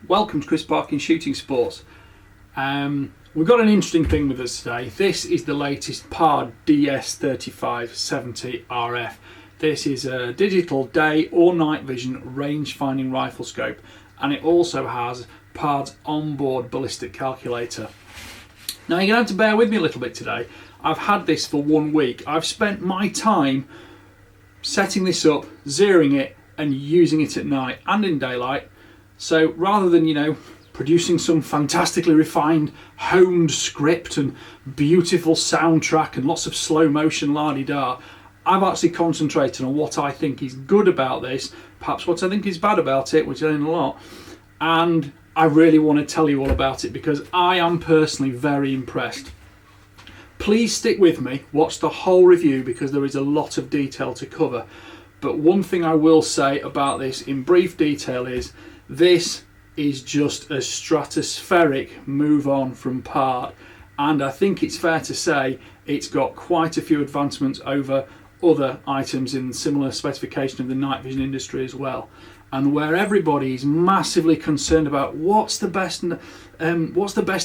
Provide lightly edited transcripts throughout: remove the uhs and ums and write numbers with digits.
Welcome to Chris Parkin Shooting Sports. We've got an interesting thing with us today. This is the latest PARD DS35 70 RF. This is a digital day or night vision range finding rifle scope, and it also has PARD's onboard ballistic calculator. Now you're going to have to bear with me a little bit today. I've had this for 1 week. I've spent my time setting this up, zeroing it and using it at night and in daylight. So rather than, producing some fantastically refined, honed script and beautiful soundtrack and lots of slow motion la-di-da, I've actually concentrated on what I think is good about this, perhaps what I think is bad about it, which ain't a lot, and I really want to tell you all about it because I am personally very impressed. Please stick with me, watch the whole review because there is a lot of detail to cover. But one thing I will say about this in brief detail is this is just a stratospheric move on from PARD, and I think it's fair to say it's got quite a few advancements over other items in similar specification of the night vision industry as well. And where everybody is massively concerned about what's the best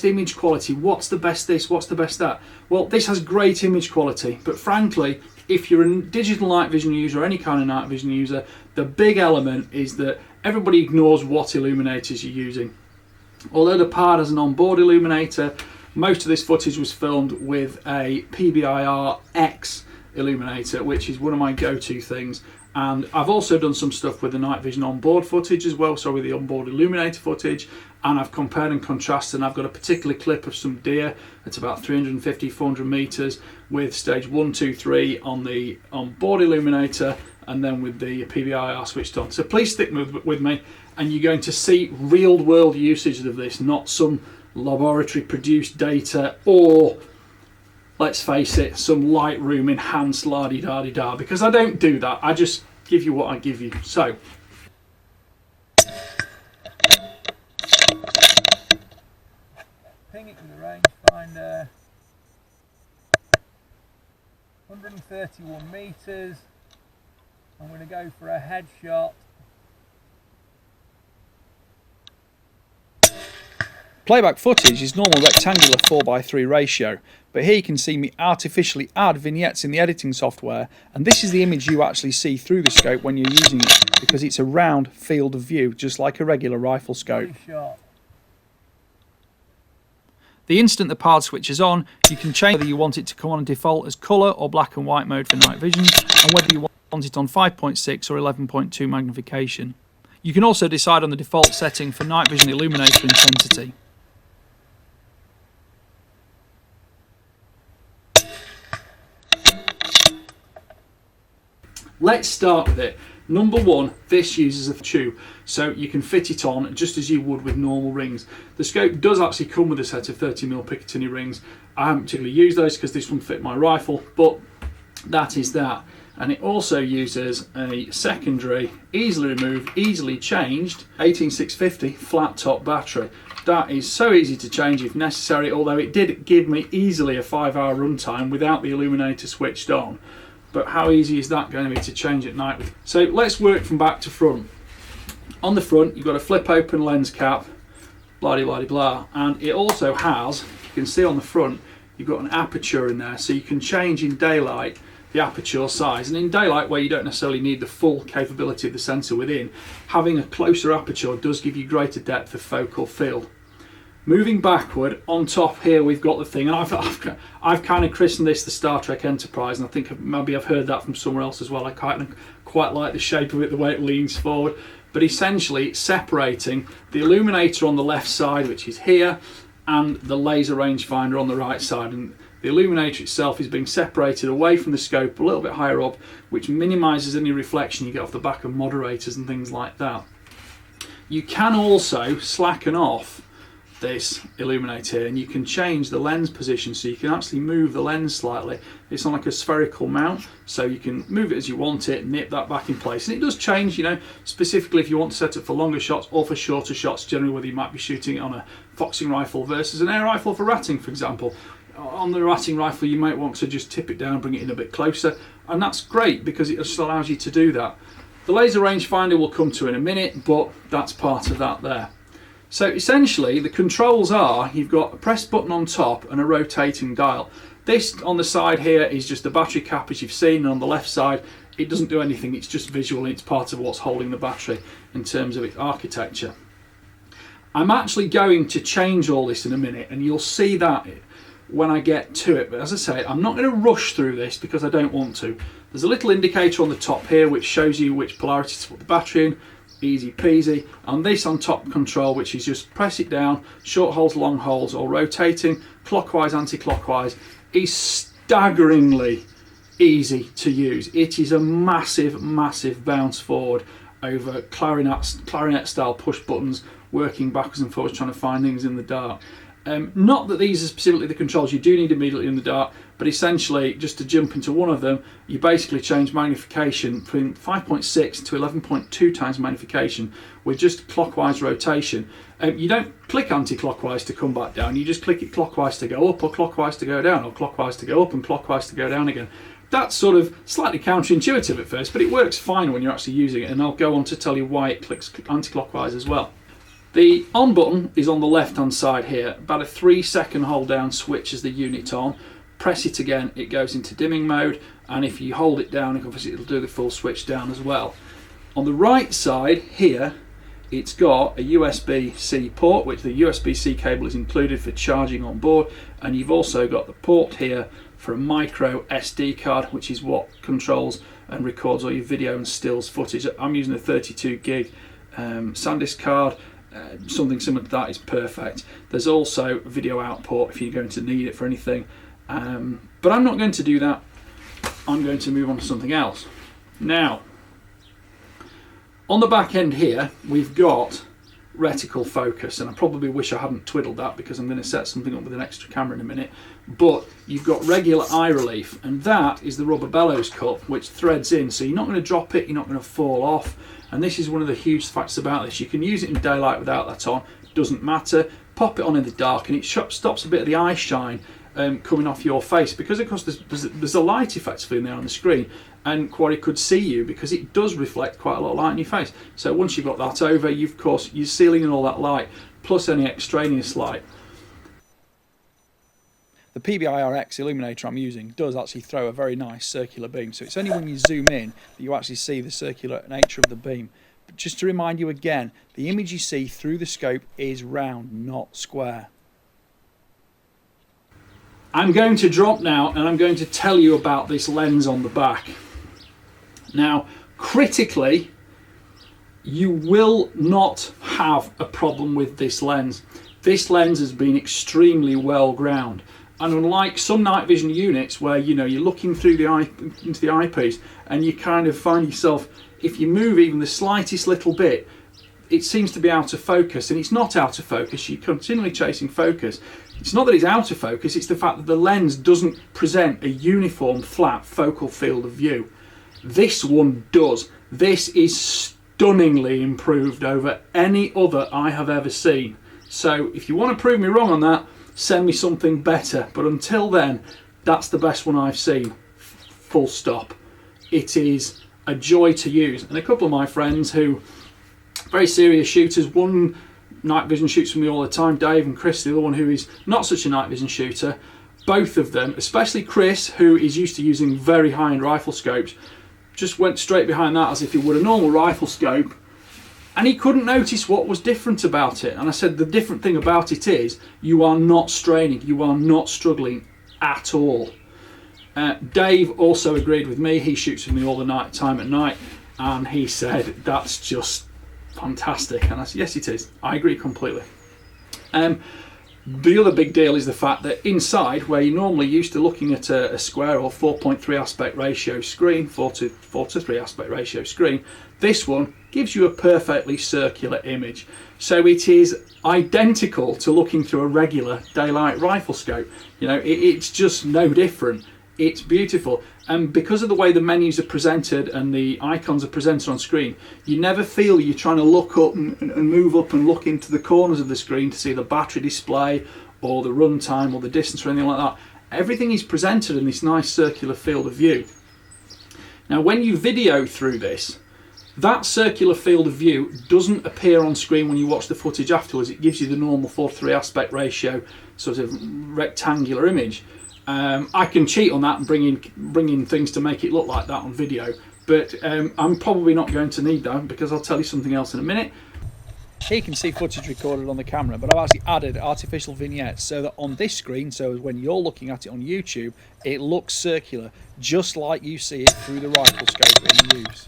image quality, what's the best this, what's the best that. Well, this has great image quality, but frankly, if you're a digital night vision user or any kind of night vision user, the big element is that everybody ignores what illuminators you're using. Although the PARD has an onboard illuminator, most of this footage was filmed with a PBIR X illuminator, which is one of my go-to things. And I've also done some stuff with the night vision onboard footage as well, so with the onboard illuminator footage, and I've compared and contrasted, and I've got a particular clip of some deer at about 350-400 meters with stage 1, 2, 3 on the onboard illuminator, and then with the PBIR switched on. So please stick with me, and you're going to see real world usage of this, not some laboratory produced data or, let's face it, some Lightroom enhanced la-di-da-di-da, because I don't do that. I just give you what I give you. So, ping it with the rangefinder, 131 meters. I'm going to go for a headshot. Playback footage is normal rectangular 4:3 ratio, but here you can see me artificially add vignettes in the editing software, and this is the image you actually see through the scope when you're using it, because it's a round field of view, just like a regular rifle scope. The instant the PARD switches on, you can change whether you want it to come on default as colour or black and white mode for night vision, and whether you want it on 5.6 or 11.2 magnification. You can also decide on the default setting for night vision illuminator intensity. Let's start with it. Number one, this uses a tube, so you can fit it on just as you would with normal rings. The scope does actually come with a set of 30mm Picatinny rings. I haven't particularly used those because this one fit my rifle, but that is that. And it also uses a secondary, easily removed, easily changed 18650 flat top battery. That is so easy to change if necessary, although it did give me easily a 5-hour runtime without the illuminator switched on. But how easy is that going to be to change at night? So let's work from back to front. On the front, you've got a flip open lens cap, blah de blah de blah, and it also has, you can see on the front, you've got an aperture in there, so you can change in daylight the aperture size. And in daylight, where you don't necessarily need the full capability of the sensor within, having a closer aperture does give you greater depth of focal field. Moving backward, on top here we've got the thing, and I've kind of christened this the Star Trek Enterprise, and I think maybe I've heard that from somewhere else as well. I quite like the shape of it, the way it leans forward. But essentially it's separating the illuminator on the left side, which is here, and the laser rangefinder on the right side. And the illuminator itself is being separated away from the scope a little bit higher up, which minimises any reflection you get off the back of moderators and things like that. You can also slacken off this illuminator here, and you can change the lens position, so you can actually move the lens slightly. It's on like a spherical mount, so you can move it as you want it, nip that back in place, and it does change, specifically if you want to set it for longer shots or for shorter shots, generally whether you might be shooting it on a foxing rifle versus an air rifle for ratting, for example. On the ratting rifle you might want to just tip it down, bring it in a bit closer, and that's great because it just allows you to do that. The laser rangefinder we'll come to in a minute, but that's part of that there. So essentially the controls are, you've got a press button on top and a rotating dial. This on the side here is just the battery cap, as you've seen, and on the left side it doesn't do anything, it's just visual and it's part of what's holding the battery in terms of its architecture. I'm actually going to change all this in a minute and you'll see that when I get to it, but as I say, I'm not going to rush through this because I don't want to. There's a little indicator on the top here which shows you which polarity to put the battery in, easy peasy, and this on top control, which is just press it down, short holes, long holes, or rotating, clockwise, anti-clockwise, is staggeringly easy to use. It is a massive, massive bounce forward over clarinet style push buttons, working backwards and forwards trying to find things in the dark. Not that these are specifically the controls you do need immediately in the dark, but essentially, just to jump into one of them, you basically change magnification from 5.6 to 11.2 times magnification with just clockwise rotation. You don't click anti-clockwise to come back down, you just click it clockwise to go up, or clockwise to go down, or clockwise to go up and clockwise to go down again. That's sort of slightly counterintuitive at first, but it works fine when you're actually using it, and I'll go on to tell you why it clicks anti-clockwise as well. The on button is on the left hand side here, about a 3-second hold down switches the unit on. Press it again, it goes into dimming mode, and if you hold it down, obviously it'll do the full switch down as well. On the right side here, it's got a USB-C port, which the USB-C cable is included for charging on board, and you've also got the port here for a micro SD card, which is what controls and records all your video and stills footage. I'm using a 32 gig SanDisk card. Something similar to that is perfect. There's also a video output if you're going to need it for anything, but I'm not going to do that. I'm going to move on to something else. Now, on the back end here, we've got reticle focus, and I probably wish I hadn't twiddled that because I'm going to set something up with an extra camera in a minute, but you've got regular eye relief, and that is the rubber bellows cup which threads in, so you're not going to drop it, you're not going to fall off. And this is one of the huge facts about this. You can use it in daylight without that on, doesn't matter. Pop it on in the dark and it stops a bit of the eye shine coming off your face, because of course there's a light effectively in there on the screen, and Quarry could see you because it does reflect quite a lot of light in your face. So once you've got that over, of course you're sealing in all that light plus any extraneous light. The PBIRX illuminator I'm using does actually throw a very nice circular beam, so it's only when you zoom in that you actually see the circular nature of the beam. But just to remind you again, the image you see through the scope is round, not square. I'm going to drop now and I'm going to tell you about this lens on the back. Now, critically, you will not have a problem with this lens. This lens has been extremely well ground. And unlike some night vision units where you're looking through into the eyepiece and you kind of find yourself, if you move even the slightest little bit, it seems to be out of focus, and it's not out of focus. You're continually chasing focus. It's not that it's out of focus, it's the fact that the lens doesn't present a uniform flat focal field of view. This one does. This is stunningly improved over any other I have ever seen. So if you want to prove me wrong on that, send me something better, but until then, that's the best one I've seen, full stop. It is a joy to use, and a couple of my friends who, very serious shooters, one night vision shoots with me all the time, Dave, and Chris, the other one who is not such a night vision shooter, both of them, especially Chris, who is used to using very high-end rifle scopes, just went straight behind that as if he would a normal rifle scope, and he couldn't notice what was different about it. And I said the different thing about it is you are not straining, you are not struggling at all. Dave also agreed with me. He shoots with me all the time at night, and he said that's just fantastic. And I said yes, it is. I agree completely. The other big deal is the fact that inside, where you're normally used to looking at a square or 4.3 aspect ratio screen, 4 to 3 aspect ratio screen, this one gives you a perfectly circular image. So it is identical to looking through a regular daylight rifle scope. It's just no different. It's beautiful, and because of the way the menus are presented and the icons are presented on screen, you never feel you're trying to look up and move up and look into the corners of the screen to see the battery display or the runtime or the distance or anything like that. Everything is presented in this nice circular field of view. Now when you video through this, That circular field of view doesn't appear on screen when you watch the footage afterwards. It gives you the normal 4:3 aspect ratio sort of rectangular image. I can cheat on that and bring in things to make it look like that on video, but I'm probably not going to need that, because I'll tell you something else in a minute. Here you can see footage recorded on the camera, but I've actually added artificial vignettes so that on this screen, so when you're looking at it on YouTube, it looks circular, just like you see it through the rifle scope in use.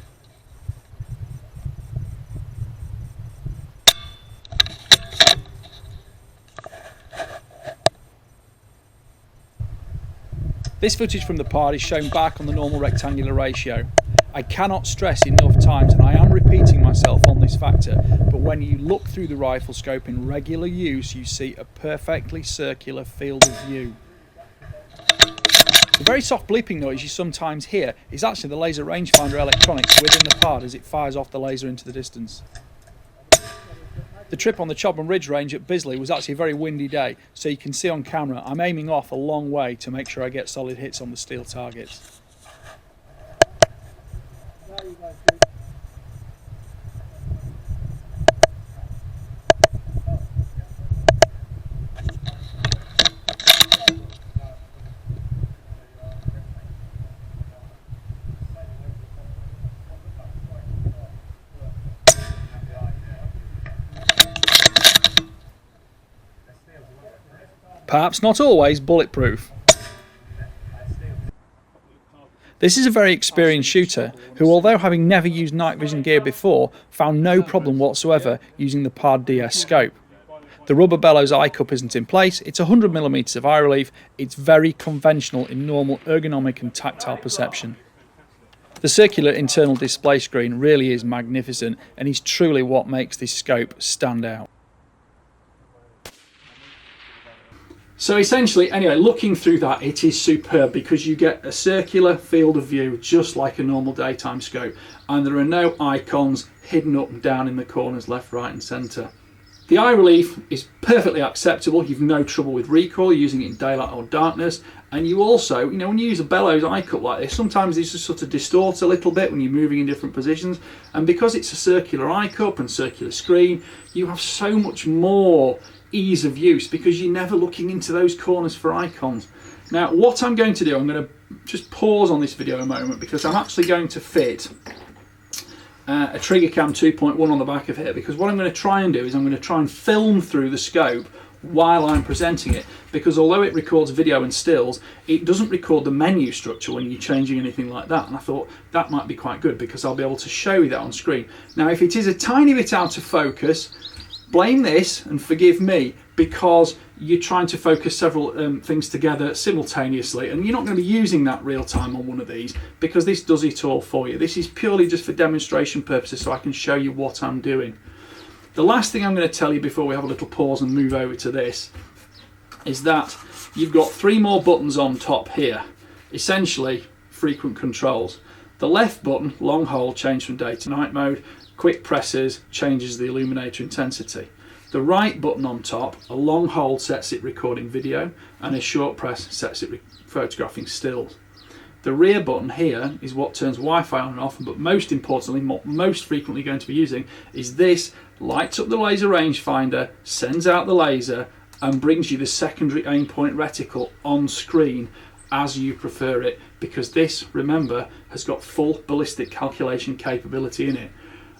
This footage from the PARD is shown back on the normal rectangular ratio. I cannot stress enough times, and I am repeating myself on this factor, but when you look through the rifle scope in regular use, you see a perfectly circular field of view. The very soft bleeping noise you sometimes hear is actually the laser rangefinder electronics within the PARD as it fires off the laser into the distance. The trip on the Chobham Ridge range at Bisley was actually a very windy day, so you can see on camera I'm aiming off a long way to make sure I get solid hits on the steel targets. Perhaps not always bulletproof. This is a very experienced shooter who, although having never used night vision gear before, found no problem whatsoever using the PARD DS scope. The rubber bellows eye cup isn't in place, it's 100mm of eye relief, it's very conventional in normal ergonomic and tactile perception. The circular internal display screen really is magnificent and is truly what makes this scope stand out. So essentially, anyway, looking through that, it is superb because you get a circular field of view just like a normal daytime scope, and there are no icons hidden up and down in the corners left, right and centre. The eye relief is perfectly acceptable. You've no trouble with recoil using it in daylight or darkness, and you also, when you use a bellows eye cup like this, sometimes it just sort of distorts a little bit when you're moving in different positions, and because it's a circular eye cup and circular screen, you have so much more ease of use because you're never looking into those corners for icons. Now what I'm going to do, I'm going to just pause on this video a moment because I'm actually going to fit a trigger cam 2.1 on the back of here, because what I'm going to try and do is I'm going to try and film through the scope while I'm presenting it, because although it records video and stills, it doesn't record the menu structure when you're changing anything like that, and I thought that might be quite good because I'll be able to show you that on screen. Now if it is a tiny bit out of focus, blame this and forgive me, because you're trying to focus several things together simultaneously, and you're not going to be using that real time on one of these because this does it all for you. This is purely just for demonstration purposes so I can show you what I'm doing. The last thing I'm going to tell you before we have a little pause and move over to this is that you've got 3 more buttons on top here, essentially frequent controls. The left button, long hold, change from day to night mode. Quick presses changes the illuminator intensity. The right button on top, a long hold sets it recording video, and a short press sets it photographing stills. The rear button here is what turns Wi-Fi on and off, but most importantly, what most frequently going to be using is this, lights up the laser rangefinder, sends out the laser and brings you the secondary aim point reticle on screen as you prefer it, because this, remember, has got full ballistic calculation capability in it.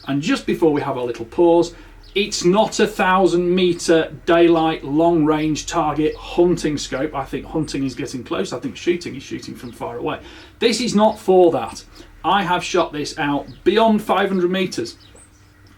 And just before we have our little pause, it's not a 1,000-metre daylight long-range target hunting scope. I think hunting is getting close. I think shooting is shooting from far away. This is not for that. I have shot this out beyond 500 metres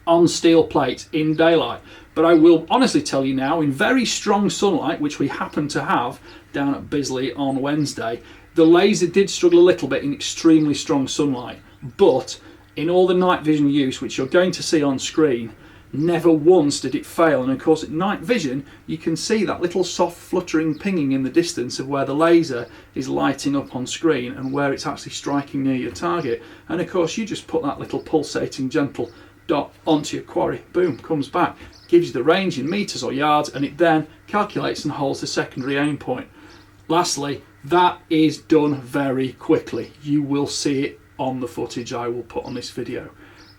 on steel plates in daylight. But I will honestly tell you now, in very strong sunlight, which we happen to have down at Bisley on Wednesday, the laser did struggle a little bit in extremely strong sunlight. But in all the night vision use, which you're going to see on screen, never once did it fail. And of course at night vision you can see that little soft fluttering pinging in the distance of where the laser is lighting up on screen and where it's actually striking near your target. And of course you just put that little pulsating gentle dot onto your quarry, boom, comes back, gives you the range in metres or yards, and it then calculates and holds the secondary aim point. Lastly, that is done very quickly. You will see it on the footage I will put on this video.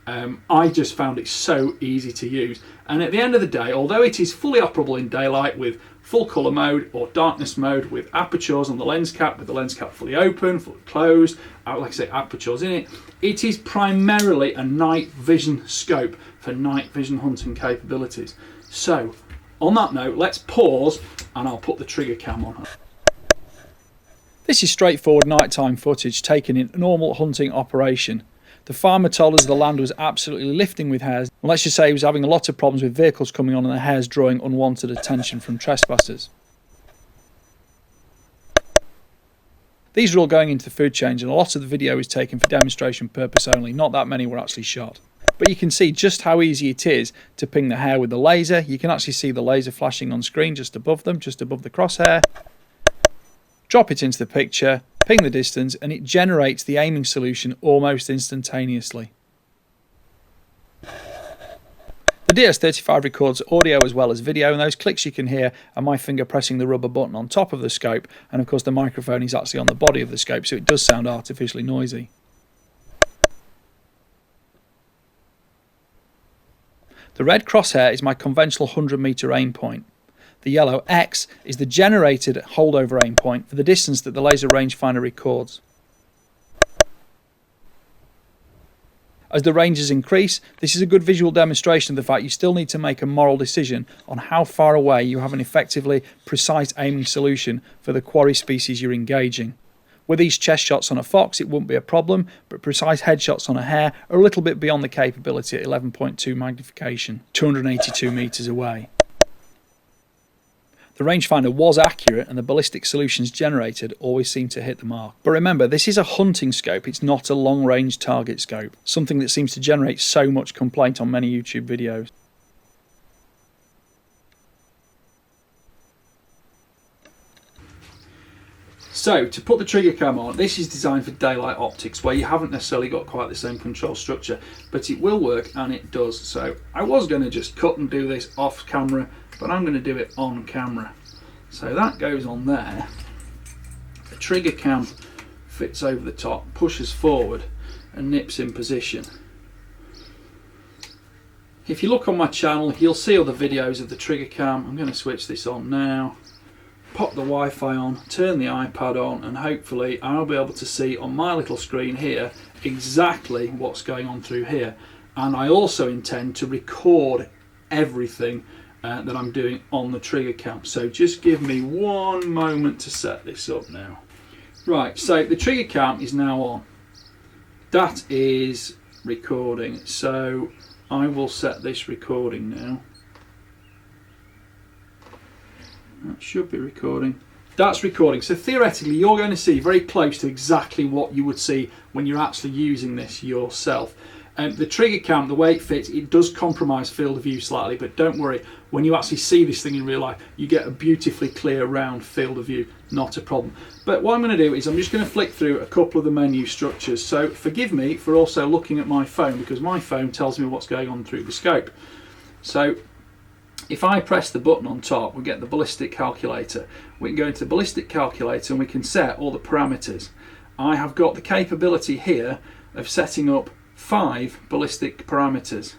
I just found it so easy to use. And at the end of the day, although it is fully operable in daylight with full colour mode or darkness mode, with apertures on the lens cap, with the lens cap fully open, fully closed, like I say, apertures in it, it is primarily a night vision scope for night vision hunting capabilities. So, on that note, let's pause and I'll put the trigger cam on. This is straightforward nighttime footage taken in normal hunting operation. The farmer told us the land was absolutely lifting with hares, and let's just say he was having a lot of problems with vehicles coming on and the hares drawing unwanted attention from trespassers. These are all going into the food chain, and a lot of the video is taken for demonstration purpose only, not that many were actually shot. But you can see just how easy it is to ping the hare with the laser. You can actually see the laser flashing on screen just above them, just above the crosshair. Drop it into the picture, ping the distance, and it generates the aiming solution almost instantaneously. The DS35 records audio as well as video, and those clicks you can hear are my finger pressing the rubber button on top of the scope, and of course the microphone is actually on the body of the scope, so it does sound artificially noisy. The red crosshair is my conventional 100-metre aim point. The yellow X is the generated holdover aim point for the distance that the laser rangefinder records. As the ranges increase, this is a good visual demonstration of the fact you still need to make a moral decision on how far away you have an effectively precise aiming solution for the quarry species you're engaging. With these chest shots on a fox it wouldn't be a problem, but precise headshots on a hare are a little bit beyond the capability at 11.2 magnification, 282 metres away. The rangefinder was accurate and the ballistic solutions generated always seem to hit the mark. But remember, this is a hunting scope, it's not a long-range target scope, something that seems to generate so much complaint on many YouTube videos. So, to put the trigger cam on, this is designed for daylight optics where you haven't necessarily got quite the same control structure, but it will work and it does. So I was going to just cut and do this off camera, but I'm going to do it on camera. So that goes on there. The trigger cam fits over the top, pushes forward and nips in position. If you look on my channel, you'll see other videos of the trigger cam. I'm going to switch this on now. Pop the Wi-Fi on, turn the iPad on, and hopefully I'll be able to see on my little screen here exactly what's going on through here. And I also intend to record everything that I'm doing on the trigger cam. So just give me one moment to set this up now. Right, so the trigger cam is now on. That is recording. So I will set this recording now. That should be recording. That's recording. So theoretically you're going to see very close to exactly what you would see when you're actually using this yourself. The trigger cam, the way it fits, it does compromise field of view slightly, but don't worry, when you actually see this thing in real life you get a beautifully clear round field of view, not a problem. But what I'm going to do is I'm just going to flick through a couple of the menu structures. So forgive me for also looking at my phone, because my phone tells me what's going on through the scope. So if I press the button on top, we get the ballistic calculator. We can go into the ballistic calculator and we can set all the parameters. I have got the capability here of setting up 5 ballistic parameters,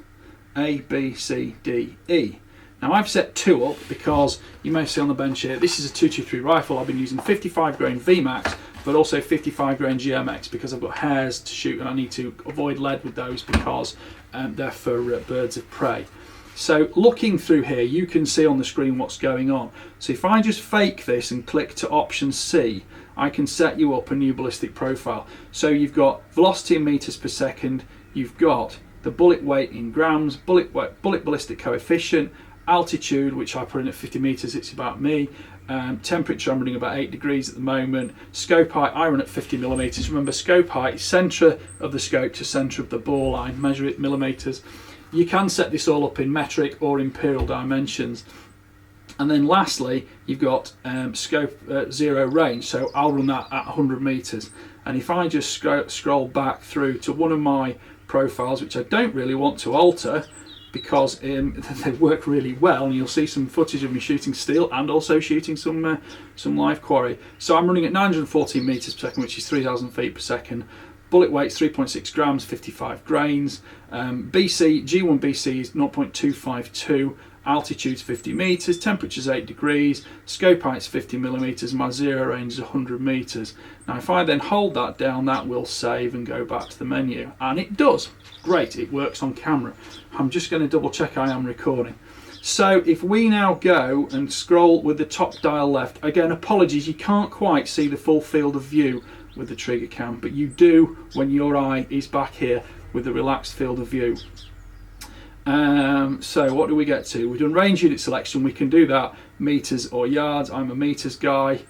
A, B, C, D, E. Now I've set 2 up because you may see on the bench here, this is a 223 rifle. I've been using 55 grain VMAX, but also 55 grain GMX because I've got hares to shoot and I need to avoid lead with those because they're for birds of prey. So looking through here, you can see on the screen what's going on. So if I just fake this and click to option C, I can set you up a new ballistic profile. So you've got velocity in meters per second, you've got the bullet weight in grams, bullet ballistic coefficient, altitude, which I put in at 50 meters, it's about me, temperature, I'm running about 8 degrees at the moment, scope height, I run at 50 millimeters. Remember, scope height is center of the scope to center of the bore line, measure it millimeters. You can set this all up in metric or imperial dimensions. And then lastly, you've got scope 0 range, so I'll run that at 100 meters. And if I just scroll back through to one of my profiles, which I don't really want to alter because they work really well, and you'll see some footage of me shooting steel and also shooting some live quarry. So I'm running at 914 meters per second, which is 3,000 feet per second. Bullet weight's 3.6 grams, 55 grains. G1 BC is 0.252. Altitude's 50 metres, temperature's 8 degrees, scope height's 50 millimetres, my zero range is 100 metres. Now if I then hold that down, that will save and go back to the menu, and it does. Great, it works on camera. I'm just going to double check I am recording. So if we now go and scroll with the top dial left, again apologies, you can't quite see the full field of view with the trigger cam, but you do when your eye is back here with the relaxed field of view. So what do we get to? We've done range unit selection. We can do that meters or yards. I'm a meters guy.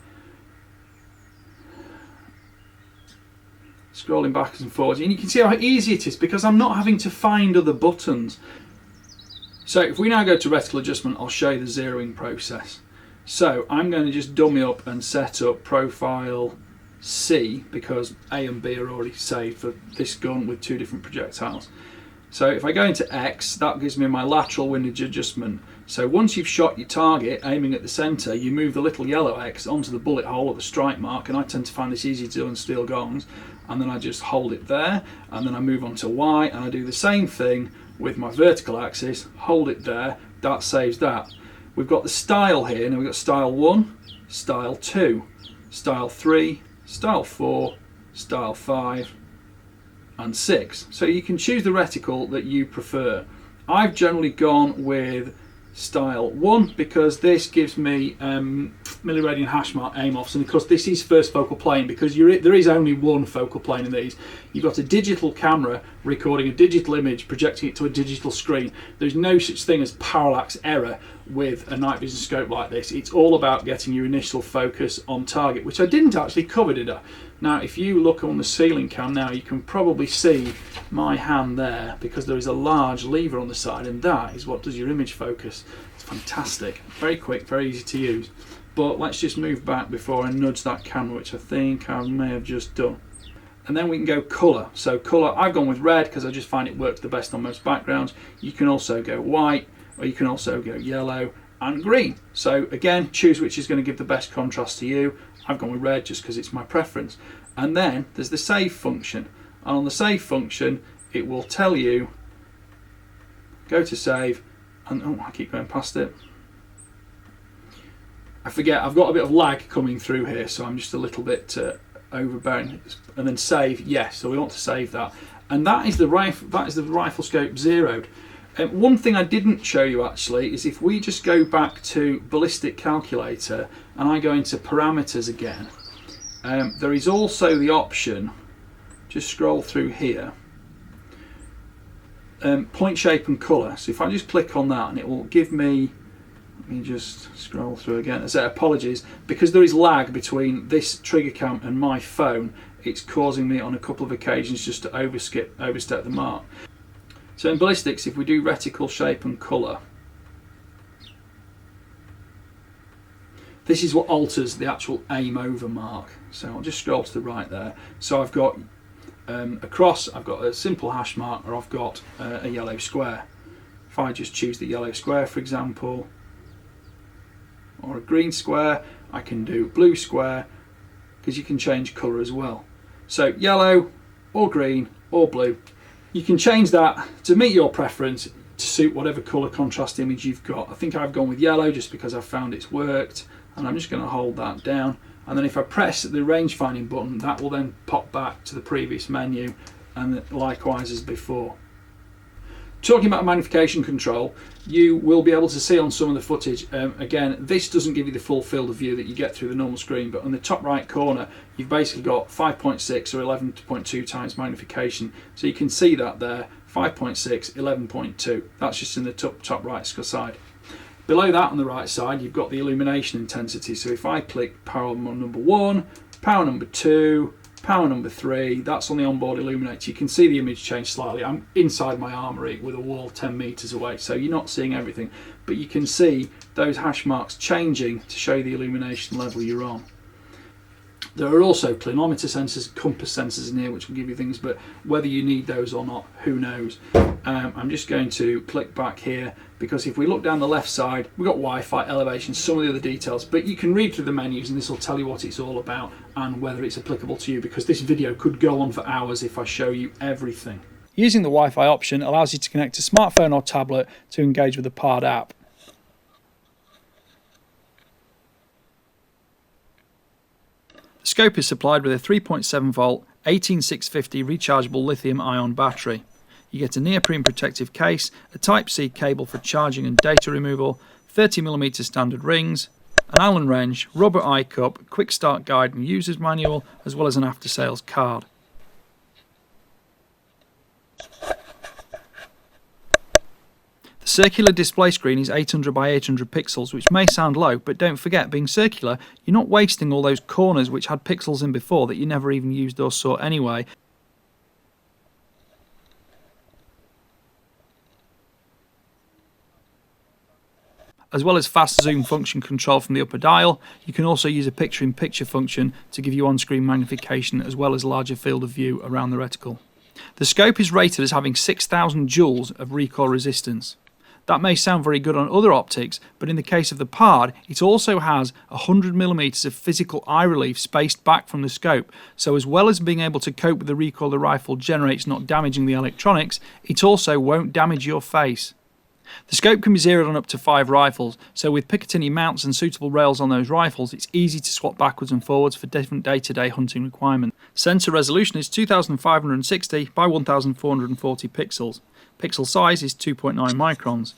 Scrolling backwards and forwards, and you can see how easy it is because I'm not having to find other buttons. So if we now go to reticle adjustment, I'll show you the zeroing process. So I'm going to just dummy up and set up profile C because A and B are already saved for this gun with 2 different projectiles. So if I go into X, that gives me my lateral windage adjustment. So once you've shot your target, aiming at the centre, you move the little yellow X onto the bullet hole or the strike mark, and I tend to find this easy to do on steel gongs, and then I just hold it there, and then I move on to Y, and I do the same thing with my vertical axis, hold it there, that saves that. We've got the style here, now we've got style 1, style 2, style 3, style 4, style 5, and 6. So you can choose the reticle that you prefer. I've generally gone with style 1 because this gives me milliradian hash mark aim offs, and of course this is first focal plane because there is only one focal plane in these. You've got a digital camera recording a digital image, projecting it to a digital screen. There's no such thing as parallax error with a night vision scope like this. It's all about getting your initial focus on target, which I didn't actually cover, did I? Now if you look on the ceiling cam now, you can probably see my hand there because there is a large lever on the side, and that is what does your image focus. It's fantastic, very quick, very easy to use. But let's just move back before I nudge that camera, which I think I may have just done. And then we can go colour. So colour, I've gone with red because I just find it works the best on most backgrounds. You can also go white, or you can also go yellow and green. So again, choose which is going to give the best contrast to you. I've gone with red just because it's my preference. And then there's the save function. And on the save function, it will tell you, go to save, and oh, I keep going past it. I forget, I've got a bit of lag coming through here, so I'm just a little bit overbearing. And then save, yes, so we want to save that. And that is the rifle scope zeroed. One thing I didn't show you actually is if we just go back to ballistic calculator and I go into parameters again, there is also the option, just scroll through here, point shape and colour. So if I just click on that, and it will give me, let me just scroll through again. I say apologies, because there is lag between this trigger cam and my phone, it's causing me on a couple of occasions just to overstep the mark. So in ballistics, if we do reticle shape and colour, this is what alters the actual aim over mark. So I'll just scroll to the right there. So I've got across, I've got a simple hash mark, or I've got a yellow square. If I just choose the yellow square, for example, or a green square, I can do blue square, because you can change colour as well. So yellow, or green, or blue. You can change that to meet your preference to suit whatever colour contrast image you've got. I think I've gone with yellow just because I've found it's worked, and I'm just going to hold that down, and then if I press the range finding button, that will then pop back to the previous menu, and likewise as before. Talking about magnification control, you will be able to see on some of the footage, again, this doesn't give you the full field of view that you get through the normal screen, but on the top right corner you've basically got 5.6 or 11.2 times magnification, so you can see that there, 5.6, 11.2, that's just in the top right side. Below that on the right side you've got the illumination intensity, so if I click power number 1, power number 2, power number 3, that's on the onboard illuminator. You can see the image change slightly. I'm inside my armoury with a wall 10 metres away, so you're not seeing everything, but you can see those hash marks changing to show you the illumination level you're on. There are also clinometer sensors, compass sensors in here which will give you things, but whether you need those or not, who knows. I'm just going to click back here, because if we look down the left side, we've got Wi-Fi, elevation, some of the other details, but you can read through the menus and this will tell you what it's all about and whether it's applicable to you, because this video could go on for hours if I show you everything. Using the Wi-Fi option allows you to connect a smartphone or tablet to engage with the PARD app. The scope is supplied with a 3.7 volt 18650 rechargeable lithium ion battery. You get a neoprene protective case, a Type-C cable for charging and data removal, 30mm standard rings, an Allen wrench, rubber eye cup, quick start guide and user's manual, as well as an after sales card. The circular display screen is 800 by 800 pixels, which may sound low, but don't forget, being circular, you're not wasting all those corners which had pixels in before that you never even used or saw anyway. As well as fast zoom function control from the upper dial, you can also use a picture-in-picture function to give you on-screen magnification as well as larger field of view around the reticle. The scope is rated as having 6,000 joules of recoil resistance. That may sound very good on other optics, but in the case of the PARD, it also has 100mm of physical eye relief spaced back from the scope, so as well as being able to cope with the recoil the rifle generates not damaging the electronics, it also won't damage your face. The scope can be zeroed on up to 5 rifles, so with Picatinny mounts and suitable rails on those rifles, it's easy to swap backwards and forwards for different day-to-day hunting requirements. Sensor resolution is 2560 by 1440 pixels. Pixel size is 2.9 microns.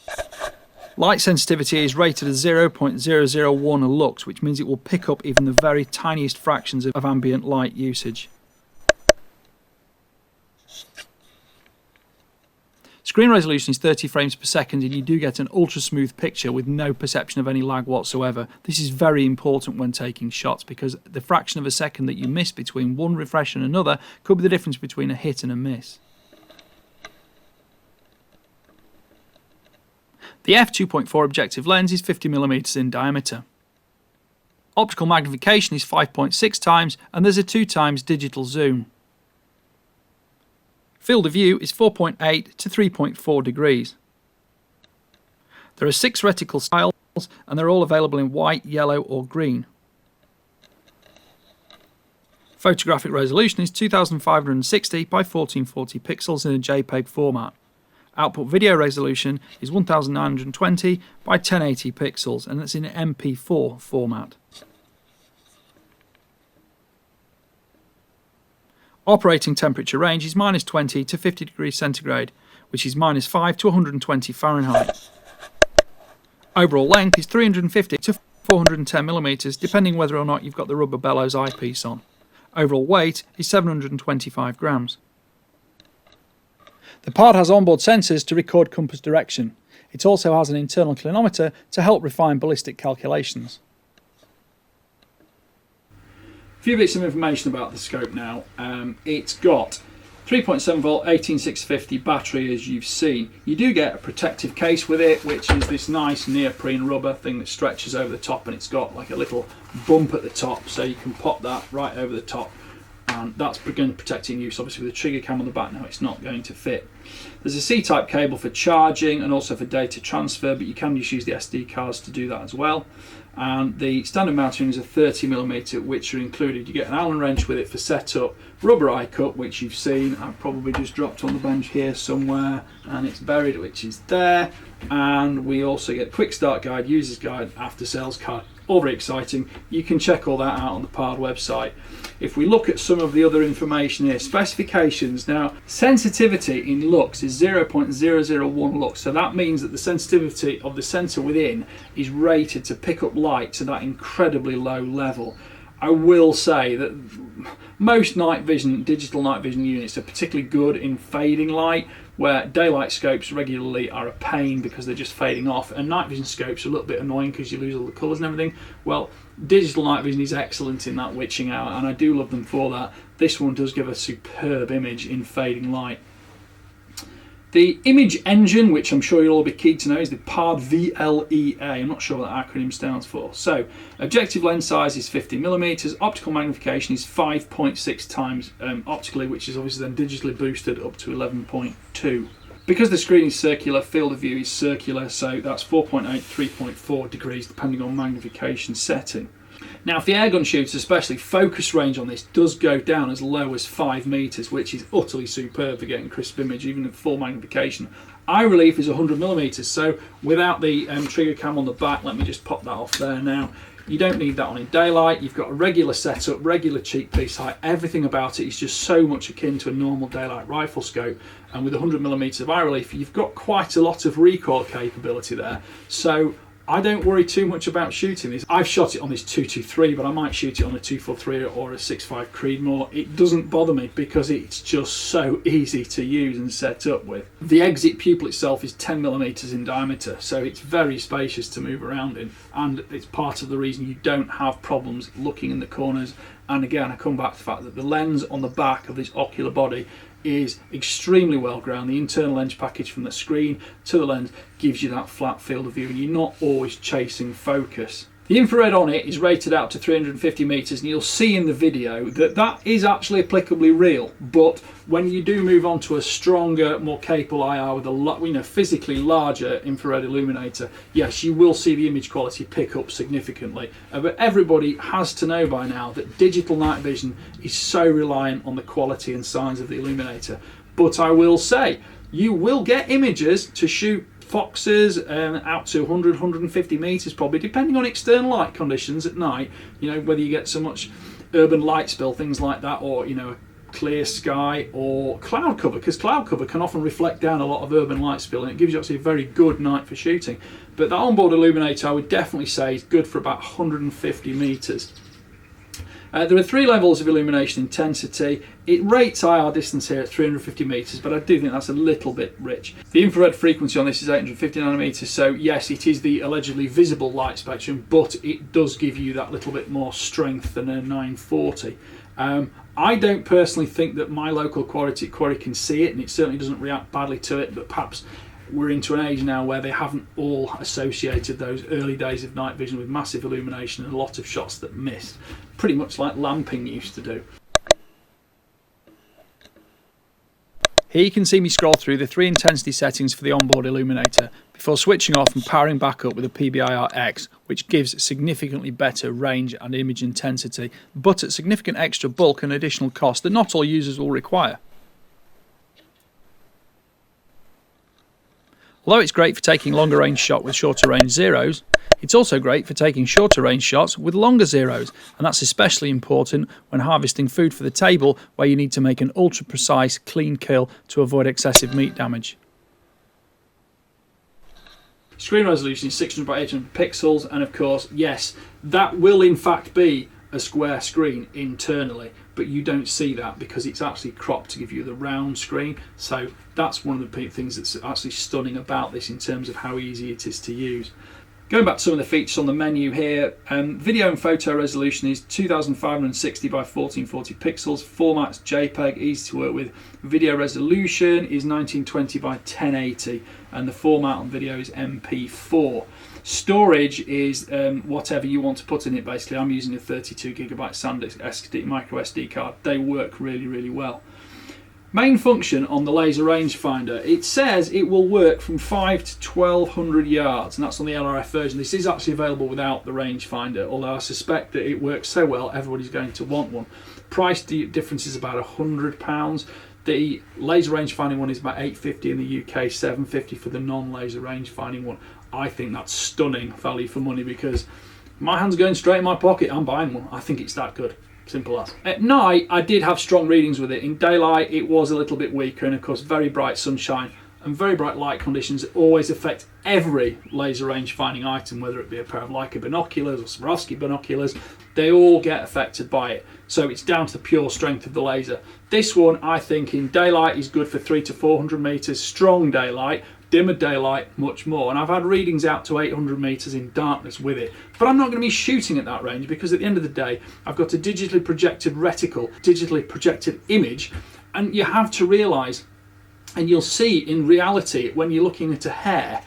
Light sensitivity is rated as 0.001 lux, which means it will pick up even the very tiniest fractions of ambient light usage. Screen resolution is 30 frames per second, and you do get an ultra smooth picture with no perception of any lag whatsoever. This is very important when taking shots, because the fraction of a second that you miss between one refresh and another could be the difference between a hit and a miss. The f2.4 objective lens is 50mm in diameter. Optical magnification is 5.6 times, and there's a 2 times digital zoom. Field of view is 4.8 to 3.4 degrees. There are 6 reticle styles, and they're all available in white, yellow or green. Photographic resolution is 2560 by 1440 pixels in a JPEG format. Output video resolution is 1920 by 1080 pixels, and that's in an MP4 format. Operating temperature range is -20 to 50 degrees centigrade, which is -5 to 120 Fahrenheit. Overall length is 350 to 410 millimeters, depending whether or not you've got the rubber bellows eyepiece on. Overall weight is 725 grams. The PARD has onboard sensors to record compass direction. It also has an internal clinometer to help refine ballistic calculations. A few bits of information about the scope now. It's got 3.7 volt 18650 battery, as you've seen. You do get a protective case with it, which is this nice neoprene rubber thing that stretches over the top, and it's got like a little bump at the top, so you can pop that right over the top, and that's again protecting you. So obviously with the trigger cam on the back now, it's not going to fit. There's a C-type cable for charging and also for data transfer, but you can just use the SD cards to do that as well. And the standard mounting is a 30mm, which are included. You get an Allen wrench with it for setup, rubber eye cup, which you've seen. I've probably just dropped on the bench here somewhere, and it's buried, which is there. And we also get quick start guide, user's guide, after sales card. All very exciting. You can check all that out on the PARD website. If we look at some of the other information here, specifications. Now, sensitivity in lux is 0.001 lux, so that means that the sensitivity of the sensor within is rated to pick up light to that incredibly low level. I will say that most night vision, digital night vision units are particularly good in fading light, where daylight scopes regularly are a pain because they're just fading off, and night vision scopes are a little bit annoying because you lose all the colours and everything. Well, digital night vision is excellent in that witching hour, and I do love them for that. This one does give a superb image in fading light. The image engine, which I'm sure you'll all be keen to know, is the PARD VLEA. I'm not sure what that acronym stands for. So, objective lens size is 50mm, optical magnification is 5.6 times optically, which is obviously then digitally boosted up to 11.2. Because the screen is circular, field of view is circular, so that's 4.8, 3.4 degrees, depending on magnification setting. Now, if the airgun shooters, especially, focus range on this does go down as low as 5 meters, which is utterly superb for getting crisp image, even at full magnification. Eye relief is 100mm, so without the trigger cam on the back, let me just pop that off there now. You don't need that on in daylight. You've got a regular setup, regular cheek piece height. Everything about it is just so much akin to a normal daylight rifle scope. And with 100mm of eye relief, you've got quite a lot of recoil capability there. So I don't worry too much about shooting this. I've shot it on this 223, but I might shoot it on a 243 or a 6.5 Creedmoor. It doesn't bother me because it's just so easy to use and set up with. The exit pupil itself is 10mm in diameter, so it's very spacious to move around in, and it's part of the reason you don't have problems looking in the corners. And again, I come back to the fact that the lens on the back of this ocular body is extremely well ground. The internal lens package from the screen to the lens gives you that flat field of view, and you're not always chasing focus. The infrared on it is rated out to 350 meters, and you'll see in the video that that is actually applicably real. But when you do move on to a stronger, more capable IR with a physically larger infrared illuminator, yes, you will see the image quality pick up significantly. But everybody has to know by now that digital night vision is so reliant on the quality and size of the illuminator. But I will say, you will get images to shoot foxes out to 100, 150 meters probably, depending on external light conditions at night, whether you get so much urban light spill, things like that, or a clear sky or cloud cover, because cloud cover can often reflect down a lot of urban light spill, and it gives you actually a very good night for shooting. But that onboard illuminator, I would definitely say, is good for about 150 meters. There are 3 levels of illumination intensity. It rates IR distance here at 350 meters, but I do think that's a little bit rich. The infrared frequency on this is 850 nanometers, so yes, it is the allegedly visible light spectrum, but it does give you that little bit more strength than a 940. I don't personally think that my local quarry can see it, and it certainly doesn't react badly to it, but perhaps we're into an age now where they haven't all associated those early days of night vision with massive illumination and a lot of shots that missed, pretty much like lamping used to do. Here you can see me scroll through the 3 intensity settings for the onboard illuminator before switching off and powering back up with a PBIR-X, which gives significantly better range and image intensity, but at significant extra bulk and additional cost that not all users will require. Although it's great for taking longer range shots with shorter range zeros, it's also great for taking shorter range shots with longer zeros, and that's especially important when harvesting food for the table, where you need to make an ultra precise clean kill to avoid excessive meat damage. Screen resolution is 600 by 800 pixels, and of course, yes, that will in fact be a square screen internally, but you don't see that because it's actually cropped to give you the round screen. So that's one of the things that's actually stunning about this in terms of how easy it is to use. Going back to some of the features on the menu here, video and photo resolution is 2560 by 1440 pixels, format's JPEG, easy to work with. Video resolution is 1920 by 1080, and the format on video is MP4. Storage is whatever you want to put in it, basically. I'm using a 32GB SanDisk micro SD card. They work really, really well. Main function on the laser rangefinder, it says it will work from 5 to 1200 yards, and that's on the LRF version. This is actually available without the rangefinder, although I suspect that it works so well everybody's going to want one. Price difference is about £100. The laser rangefinding one is about $850 in the UK, $750 for the non-laser rangefinding one. I think that's stunning value for money, because my hand's going straight in my pocket. I'm buying one. I think it's that good. Simple as. At night, I did have strong readings with it. In daylight, it was a little bit weaker, and of course, very bright sunshine and very bright light conditions always affect every laser range finding item, whether it be a pair of Leica binoculars or Swarovski binoculars. They all get affected by it. So it's down to the pure strength of the laser. This one, I think, in daylight is good for 300 to 400 meters, strong daylight. Dimmer daylight, much more. And I've had readings out to 800 meters in darkness with it. But I'm not going to be shooting at that range, because at the end of the day, I've got a digitally projected reticle, digitally projected image, and you have to realize And you'll see in reality, when you're looking at a hare,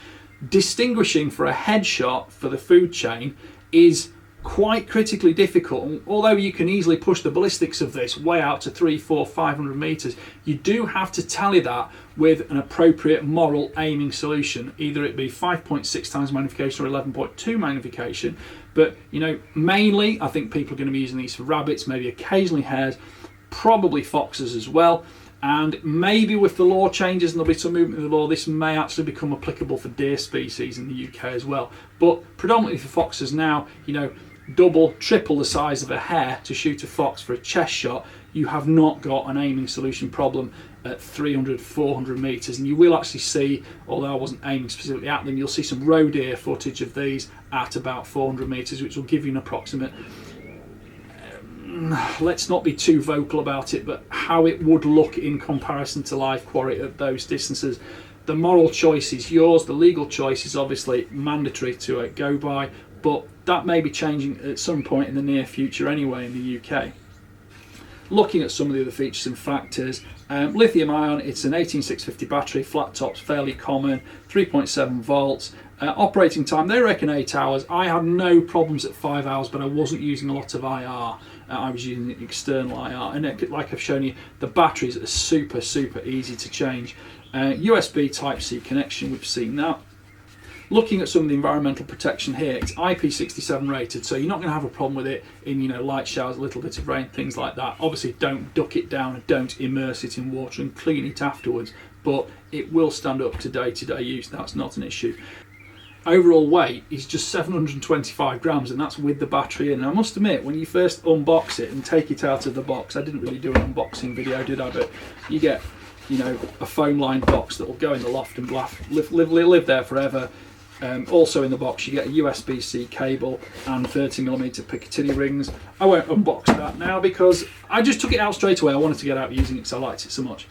distinguishing for a headshot for the food chain is quite critically difficult. And although you can easily push the ballistics of this way out to 300, 400, 500 meters, you do have to tally that with an appropriate moral aiming solution, either it be 5.6 times magnification or 11.2 magnification. But you know, mainly I think people are going to be using these for rabbits, maybe occasionally hares, probably foxes as well. And maybe with the law changes and there'll be some movement in the law, this may actually become applicable for deer species in the UK as well. But predominantly for foxes now, you know, double, triple the size of a hare to shoot a fox for a chest shot, you have not got an aiming solution problem at 300, 400 metres. And you will actually see, although I wasn't aiming specifically at them, you'll see some roe deer footage of these at about 400 metres, which will give you an approximate, let's not be too vocal about it, but how it would look in comparison to live quarry at those distances. The moral choice is yours, the legal choice is obviously mandatory to go by, but that may be changing at some point in the near future anyway in the UK. Looking at some of the other features and factors, lithium ion, it's an 18650 battery, flat tops, fairly common, 3.7 volts. Operating time, they reckon 8 hours. I had no problems at 5 hours, but I wasn't using a lot of IR. I was using external IR, and like I've shown you, the batteries are super easy to change. USB Type-C connection, we've seen that. Looking at some of the environmental protection here, it's IP67 rated, so you're not going to have a problem with it in, you know, light showers, a little bit of rain, things like that. Obviously, don't duck it down and don't immerse it in water and clean it afterwards, but it will stand up to day-to-day use. That's not an issue. Overall weight is just 725 grams, and that's with the battery in. And I must admit, when you first unbox it and take it out of the box, I didn't really do an unboxing video, did I? But you get, you know, a foam lined box that will go in the loft and live there forever. Also in the box you get a USB-C cable and 30mm Picatinny rings. I won't unbox that now because I just took it out straight away. I wanted to get out using it because I liked it so much.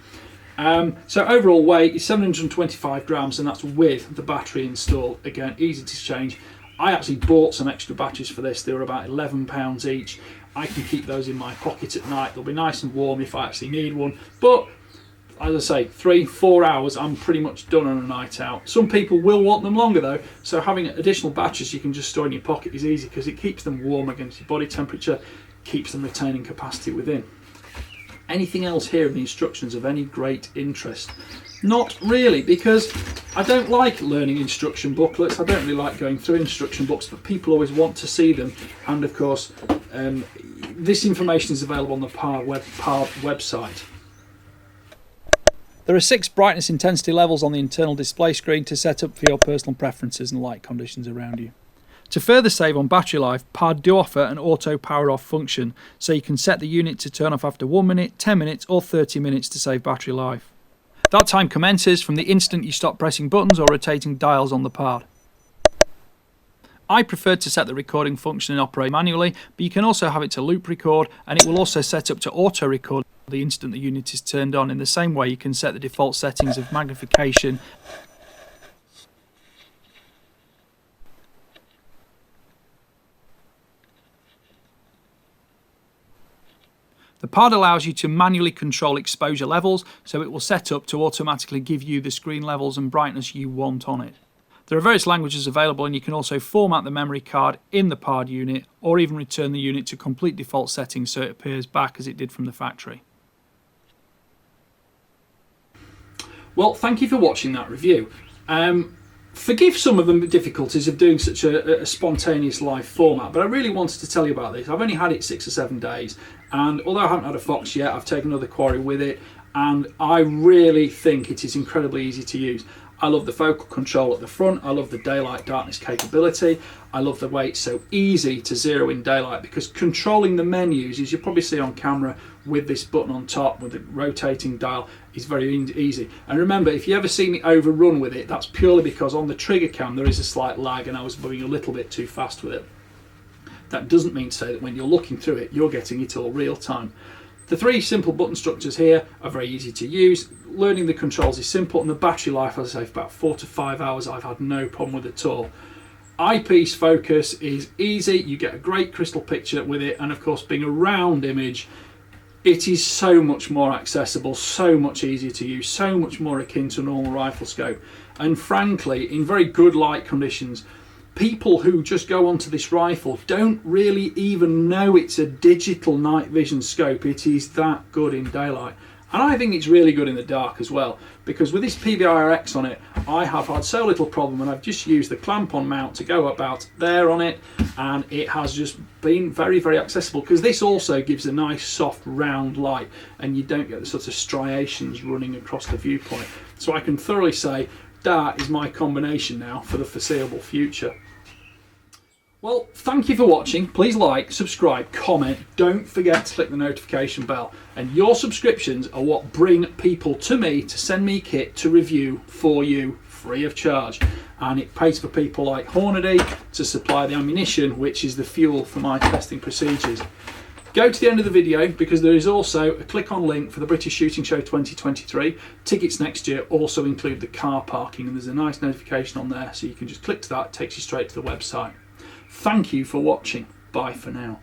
So overall weight is 725 grams, and that's with the battery installed. Again, easy to change. I actually bought some extra batteries for this. They were about £11 each. I can keep those in my pocket at night. They'll be nice and warm if I actually need one. But as I say, 3-4 hours, I'm pretty much done on a night out. Some people will want them longer though, so having additional batteries you can just store in your pocket is easy because it keeps them warm against your body temperature, keeps them retaining capacity within. Anything else here in the instructions of any great interest? Not really, because I don't like learning instruction booklets. I don't really like going through instruction books, but people always want to see them. And of course, this information is available on the PARD website. There are 6 brightness intensity levels on the internal display screen to set up for your personal preferences and light conditions around you. To further save on battery life, PARD do offer an auto power off function, so you can set the unit to turn off after 1 minute, 10 minutes or 30 minutes to save battery life. That time commences from the instant you stop pressing buttons or rotating dials on the PARD. I preferred to set the recording function and operate manually, but you can also have it to loop record, and it will also set up to auto record the instant the unit is turned on. In the same way you can set the default settings of magnification . The PARD allows you to manually control exposure levels, so it will set up to automatically give you the screen levels and brightness you want on it. There are various languages available, and you can also format the memory card in the PARD unit or even return the unit to complete default settings so it appears back as it did from the factory. Well, thank you for watching that review. Forgive some of the difficulties of doing such a spontaneous live format, but I really wanted to tell you about this. I've only had it 6 or 7 days, and although I haven't had a fox yet, I've taken another quarry with it, and I really think it is incredibly easy to use. I love the focal control at the front, I love the daylight darkness capability, I love the way it's so easy to zero in daylight, because controlling the menus, as you'll probably see on camera with this button on top with the rotating dial, is very easy. And remember, if you ever see me overrun with it, that's purely because on the trigger cam there is a slight lag and I was moving a little bit too fast with it. That doesn't mean to say that when you're looking through it, you're getting it all real time. The 3 simple button structures here are very easy to use. Learning the controls is simple, and the battery life, as I say, for about 4 to 5 hours I've had no problem with at all. Eyepiece focus is easy, you get a great crystal picture with it, and of course being a round image, it is so much more accessible, so much easier to use, so much more akin to a normal rifle scope. And frankly, in very good light conditions, people who just go onto this rifle don't really even know it's a digital night vision scope. It is that good in daylight. And I think it's really good in the dark as well, because with this PVI-RX on it, I have had so little problem, and I've just used the clamp-on mount to go about there on it, and it has just been very, very accessible, because this also gives a nice soft round light, and you don't get the sort of striations running across the viewpoint. So I can thoroughly say that is my combination now for the foreseeable future. Well, thank you for watching. Please like, subscribe, comment. Don't forget to click the notification bell. And your subscriptions are what bring people to me to send me kit to review for you free of charge. And it pays for people like Hornady to supply the ammunition, which is the fuel for my testing procedures. Go to the end of the video, because there is also a click on link for the British Shooting Show 2023. Tickets next year also include the car parking, and there's a nice notification on there, so you can just click to that. It takes you straight to the website. Thank you for watching. Bye for now.